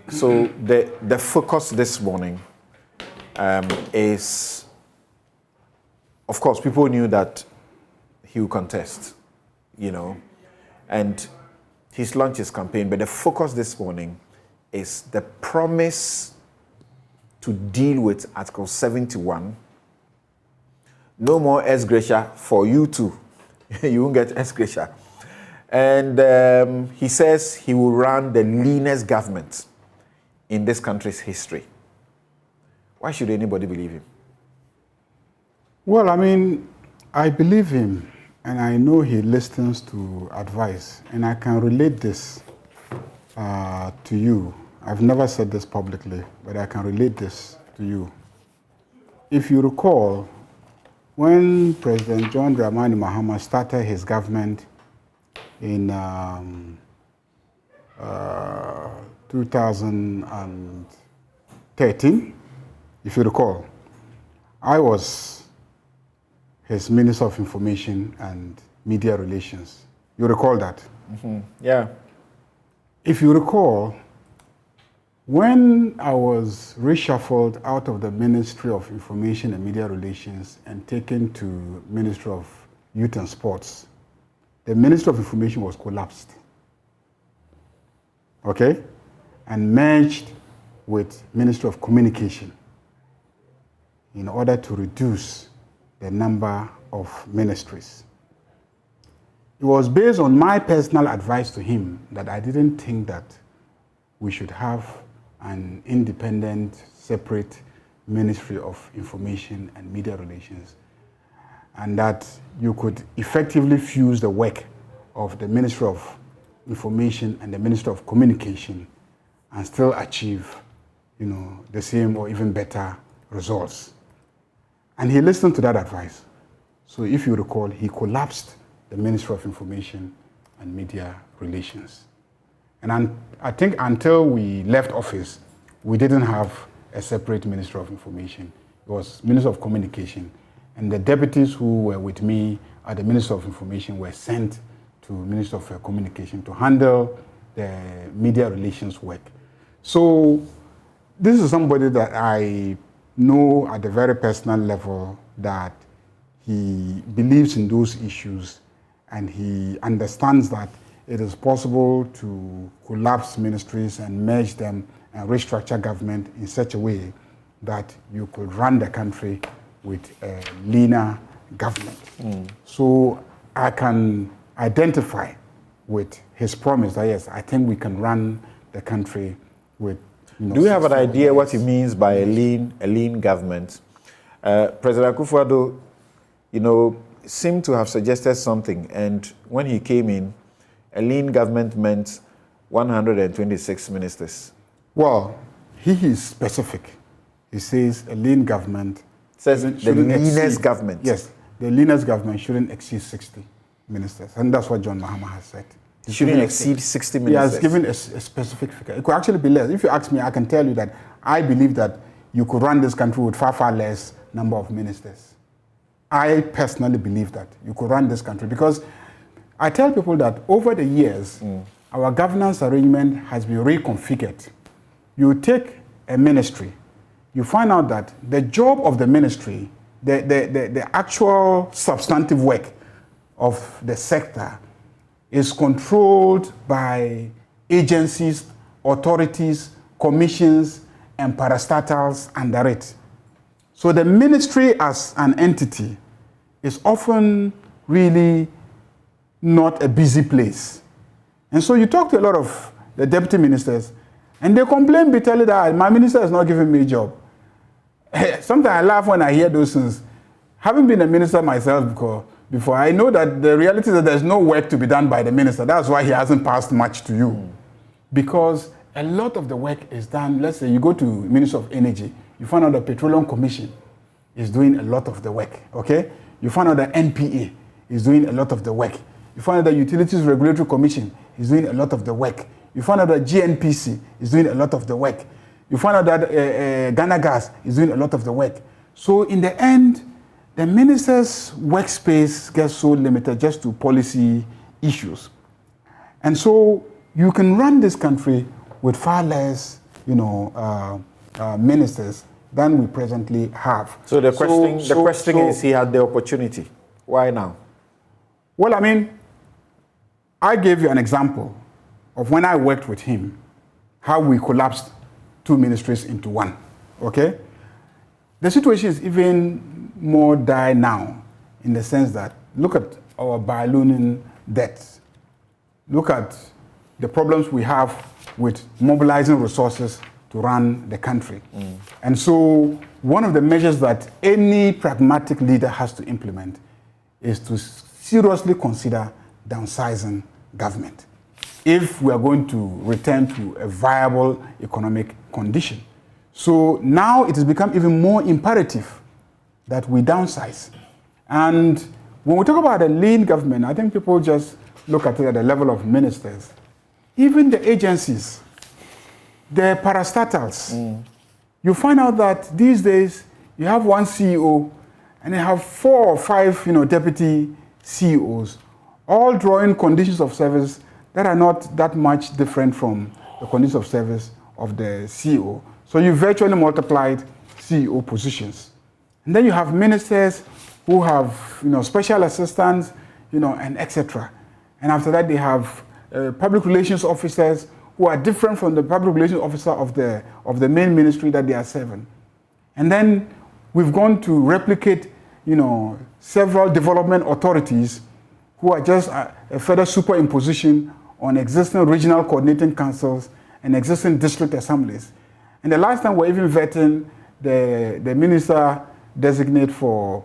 So the focus this morning is, of course, people knew that he would contest, and he's launched his campaign, but the focus this morning is the promise to deal with Article 71. No more ex gratia for you too. You won't get ex gratia. And he says he will run the leanest government in this country's history. Why should anybody believe him? Well, I believe him, and I know he listens to advice, and I can relate this to you. I've never said this publicly, but I can relate this to you. If you recall, when President John Dramani Mahama started his government in 2013, if you recall, I was his Minister of Information and Media Relations. You recall that? Mm-hmm. Yeah. If you recall, when I was reshuffled out of the Ministry of Information and Media Relations and taken to Ministry of Youth and Sports, the Ministry of Information was collapsed, okay, and merged with Ministry of Communication in order to reduce the number of ministries. It was based on my personal advice to him that I didn't think that we should have an independent, separate Ministry of Information and Media Relations, and that you could effectively fuse the work of the Ministry of Information and the Ministry of Communication and still achieve, the same or even better results. And he listened to that advice. So if you recall, he collapsed the Ministry of Information and Media Relations. And I think until we left office, we didn't have a separate Ministry of Information. It was Minister of Communication. And the deputies who were with me at the Minister of Information were sent to Minister of Communication to handle the media relations work. So this is somebody that I know at a very personal level that he believes in those issues and he understands that it is possible to collapse ministries and merge them and restructure government in such a way that you could run the country with a leaner government. So I can identify with his promise that yes, I think we can run the country with. Do you have an idea what he means by a lean government? President Akufo-Addo, seemed to have suggested something, and when he came in, a lean government meant 126 ministers. Well, he is specific. He says a lean government says the leanest government. Yes, the leanest government shouldn't exceed 60 ministers, and that's what John Mahama has said. It shouldn't exceed 60 ministers. He has given a specific figure. It could actually be less. If you ask me, I can tell you that I believe that you could run this country with far, far less number of ministers. I personally believe that you could run this country because I tell people that over the years, our governance arrangement has been reconfigured. You take a ministry, you find out that the job of the ministry, the actual substantive work of the sector is controlled by agencies, authorities, commissions, and parastatals under it. So the ministry as an entity is often really not a busy place. And so you talk to a lot of the deputy ministers, and they complain bitterly that my minister is not giving me a job. Sometimes I laugh when I hear those things. Having been a minister myself before, I know that the reality is that there's no work to be done by the minister. That's why he hasn't passed much to you. Because a lot of the work is done. Let's say you go to Ministry of Energy, you find out the Petroleum Commission is doing a lot of the work, okay? You find out the NPA is doing a lot of the work. You find out the Utilities Regulatory Commission is doing a lot of the work. You find out that GNPC is doing a lot of the work. You find out that Ghana Gas is doing a lot of the work. So in the end, the minister's workspace gets so limited just to policy issues. And so you can run this country with far less ministers than we presently have. So the question is, he had the opportunity. Why now? Well, I mean, I gave you an example of when I worked with him, how we collapsed 2 ministries into one, okay? The situation is even more dire now in the sense that look at our ballooning debts. Look at the problems we have with mobilizing resources to run the country. And so one of the measures that any pragmatic leader has to implement is to seriously consider downsizing government if we are going to return to a viable economic condition. So now it has become even more imperative that we downsize. And when we talk about a lean government, I think people just look at it at the level of ministers. Even the agencies, the parastatals, you find out that these days you have one CEO and you have 4 or 5 deputy CEOs, all drawing conditions of service that are not that much different from the conditions of service of the CEO. So you virtually multiplied CEO positions. And then you have ministers who have special assistants, and etc. And after that they have public relations officers who are different from the public relations officer of the main ministry that they are serving. And then we've gone to replicate, several development authorities who are just a further superimposition on existing regional coordinating councils and existing district assemblies. And the last time we're even vetting the minister designate for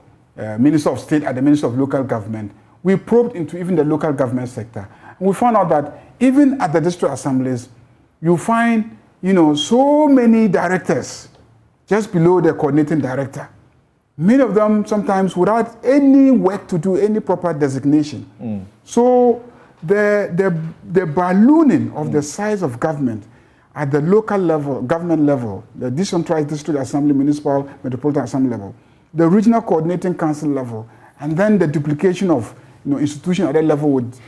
Minister of State at the Minister of Local Government, we probed into even the local government sector. And we found out that even at the district assemblies, you find, so many directors just below the coordinating director. Many of them sometimes without any work to do, any proper designation. So the ballooning of the size of government at the local level, government level, the decentralized district assembly, municipal, metropolitan assembly level, the regional coordinating council level, and then the duplication of institutions at that level with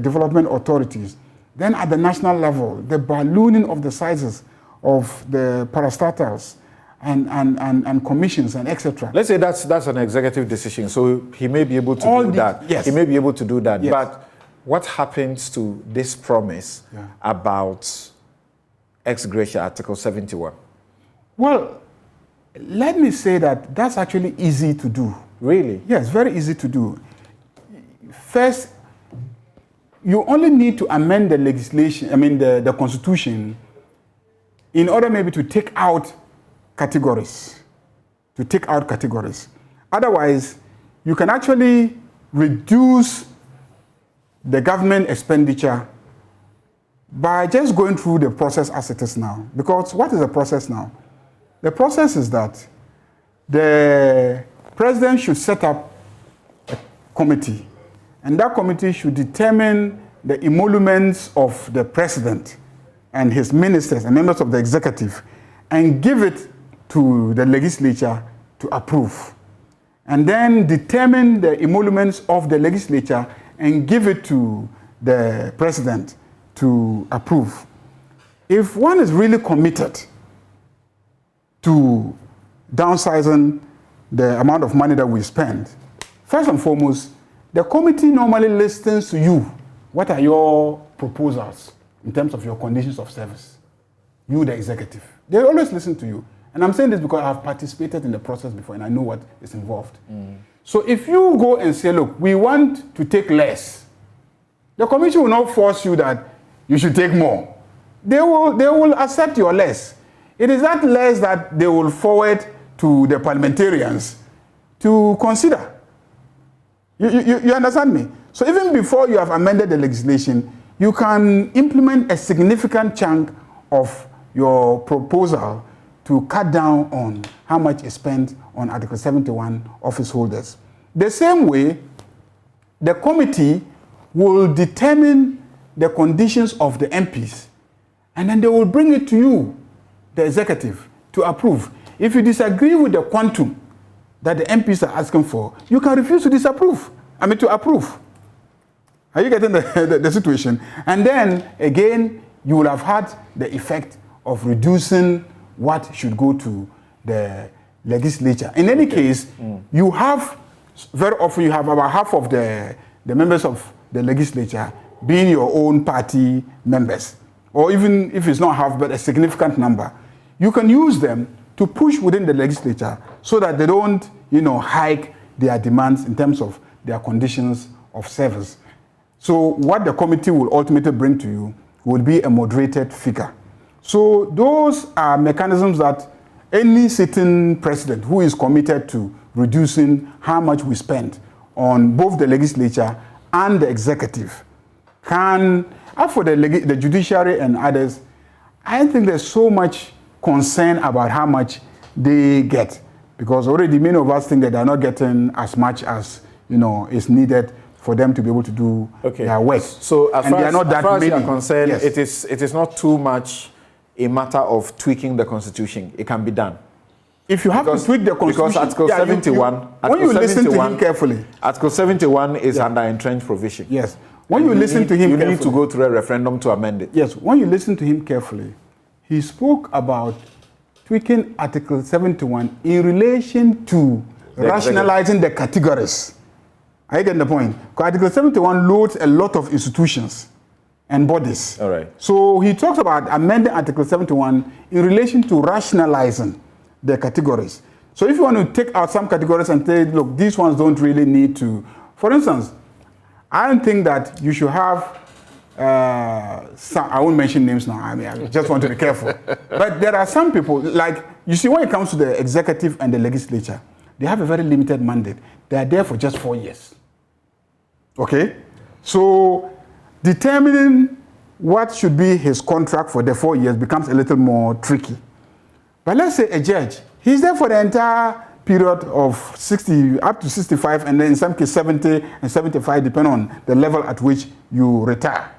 development authorities. Then at the national level, the ballooning of the sizes of the parastatals and commissions and etc. Let's say that's an executive decision, so he may be able to do that. Yes. He may be able to do that. Yes. But what happens to this promise about ex gratia Article 71? Well, let me say that that's actually easy to do. Really? Yes, very easy to do. First, you only need to amend the legislation, the constitution, in order maybe to take out categories. Otherwise, you can actually reduce the government expenditure by just going through the process as it is now. Because what is the process now? The process is that the president should set up a committee, and that committee should determine the emoluments of the president and his ministers and members of the executive and give it to the legislature to approve. And then determine the emoluments of the legislature and give it to the president to approve. If one is really committed to downsizing the amount of money that we spend, first and foremost, the committee normally listens to you. What are your proposals in terms of your conditions of service? You, the executive. They always listen to you. And I'm saying this because I've participated in the process before and I know what is involved. So if you go and say, look, we want to take less, the commission will not force you that you should take more. They will accept your less. It is that less that they will forward to the parliamentarians to consider. You understand me? So even before you have amended the legislation, you can implement a significant chunk of your proposal to cut down on how much is spent on Article 71 office holders. The same way, the committee will determine the conditions of the MPs, and then they will bring it to you, the executive, to approve. If you disagree with the quantum that the MPs are asking for, you can refuse to approve. Are you getting the situation? And then, again, you will have had the effect of reducing what should go to the legislature. In any case, you have, very often you have about half of the members of the legislature being your own party members, or even if it's not half, but a significant number. You can use them to push within the legislature so that they don't, hike their demands in terms of their conditions of service. So what the committee will ultimately bring to you will be a moderated figure. So those are mechanisms that any sitting president who is committed to reducing how much we spend on both the legislature and the executive can, as for the judiciary and others, I think there's so much concern about how much they get, because already many of us think that they're not getting as much as is needed for them to be able to do their work. So as far as you are concerned, yes, it is not too much a matter of tweaking the constitution. It can be done. If you have to tweak the constitution, because Article 71, when you listen to him carefully, Article 71 is under entrenched provision. Yes. When you listen to him carefully, you need to go through a referendum to amend it. Yes. When you listen to him carefully, he spoke about tweaking Article 71 in relation to rationalizing the categories. I get the point. Because Article 71 loads a lot of institutions and bodies. All right. So he talks about amending Article 71 in relation to rationalizing the categories. So if you want to take out some categories and say, look, these ones don't really need to. For instance, I don't think that you should have I won't mention names now. I just want to be careful. But there are some people, like, you see, when it comes to the executive and the legislature, they have a very limited mandate. They are there for just 4 years. Okay? So determining what should be his contract for the 4 years becomes a little more tricky. But let's say a judge, he's there for the entire period of 60 up to 65, and then in some cases 70 and 75, depending on the level at which you retire.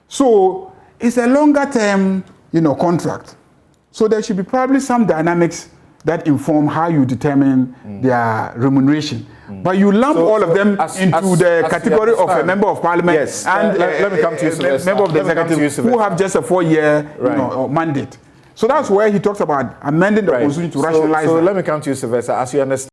So it's a longer term, contract. So there should be probably some dynamics that inform how you determine their remuneration. But you lump all of them into the category of a member of parliament, yes, and let me come to you, a member of the executive who have just a 4-year mandate. So that's where he talks about amending the constitution to rationalize. So let me come to you, Sylvester. As you understand,